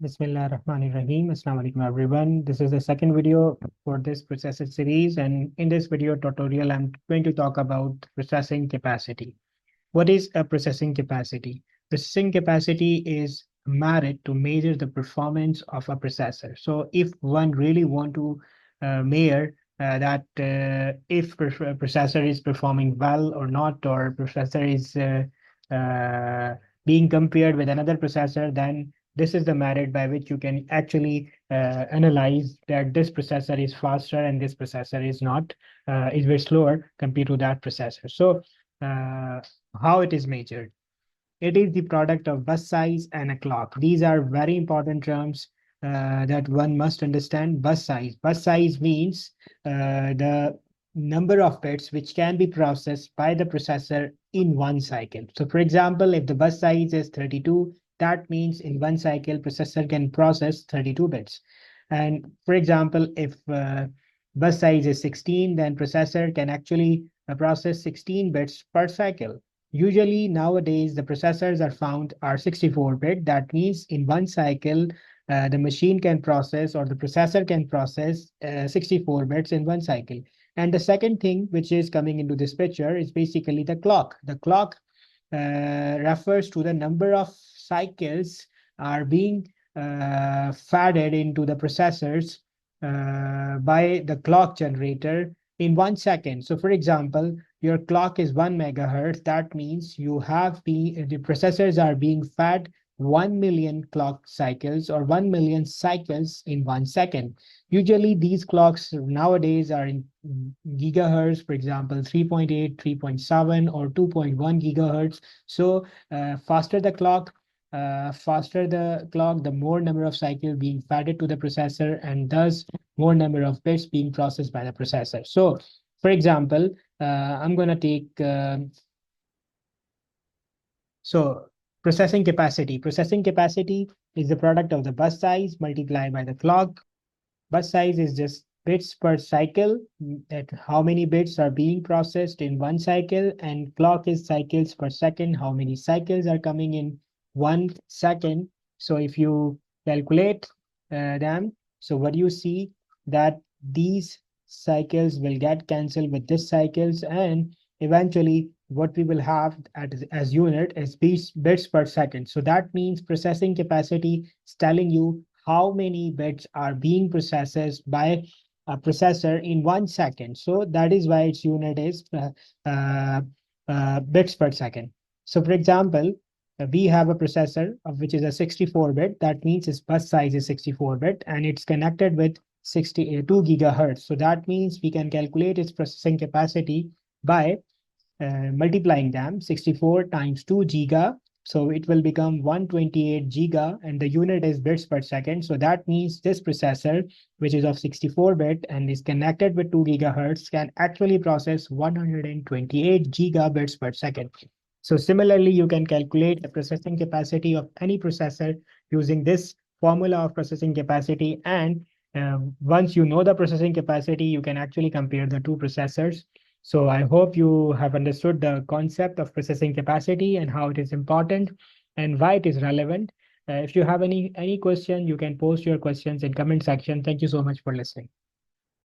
Bismillahirrahmanirrahim. Assalamu alaikum everyone. This is the second video for this processor series, and in this video tutorial I'm going to talk about processing capacity. What is a processing capacity? Processing capacity is married to measure the performance of a processor. So if one really want to measure that if processor is performing well or not, or processor is being compared with another processor, then this is the merit by which you can actually analyze that this processor is faster and this processor is not, is very slower compared to that processor. So how it is measured? It is the product of bus size and a clock. These are very important terms that one must understand. Bus size. Bus size means the number of bits which can be processed by the processor in one cycle. So for example, if the bus size is 32, that means in one cycle, processor can process 32 bits. And for example, if bus size is 16, then processor can actually process 16 bits per cycle. Usually nowadays the processors are found are 64-bit. That means in one cycle, the machine can process, or the processor can process 64 bits in one cycle. And the second thing which is coming into this picture is basically the clock. The clock refers to the number of cycles are being fed into the processors by the clock generator in 1 second. So for example, your clock is 1 megahertz. That means you have the processors are being fed 1 million clock cycles or 1 million cycles in 1 second. Usually these clocks nowadays are in gigahertz, for example, 3.8, 3.7, or 2.1 gigahertz. So faster the clock, the more number of cycles being fed to the processor, and thus more number of bits being processed by the processor. So for example, I'm going to take so processing capacity. Processing capacity is the product of the bus size multiplied by the clock. Bus size is just bits per cycle, that how many bits are being processed in one cycle, and clock is cycles per second, how many cycles are coming in 1 second. So if you calculate them, so what you see that these cycles will get cancelled with this cycles, and eventually what we will have as unit is bits per second. So that means processing capacity is telling you how many bits are being processed by a processor in 1 second. So that is why its unit is uh, bits per second. So for example, we have a processor of which is a 64-bit. That means its bus size is 64-bit and it's connected with 2 gigahertz. So that means we can calculate its processing capacity by multiplying them 64 times 2 giga. So it will become 128 giga, and the unit is bits per second. So that means this processor, which is of 64-bit and is connected with 2 gigahertz, can actually process 128 gigabits per second. So similarly, you can calculate the processing capacity of any processor using this formula of processing capacity. And once you know the processing capacity, you can actually compare the two processors. So I hope you have understood the concept of processing capacity and how it is important and why it is relevant. If you have any question, you can post your questions in comment section. Thank you so much for listening.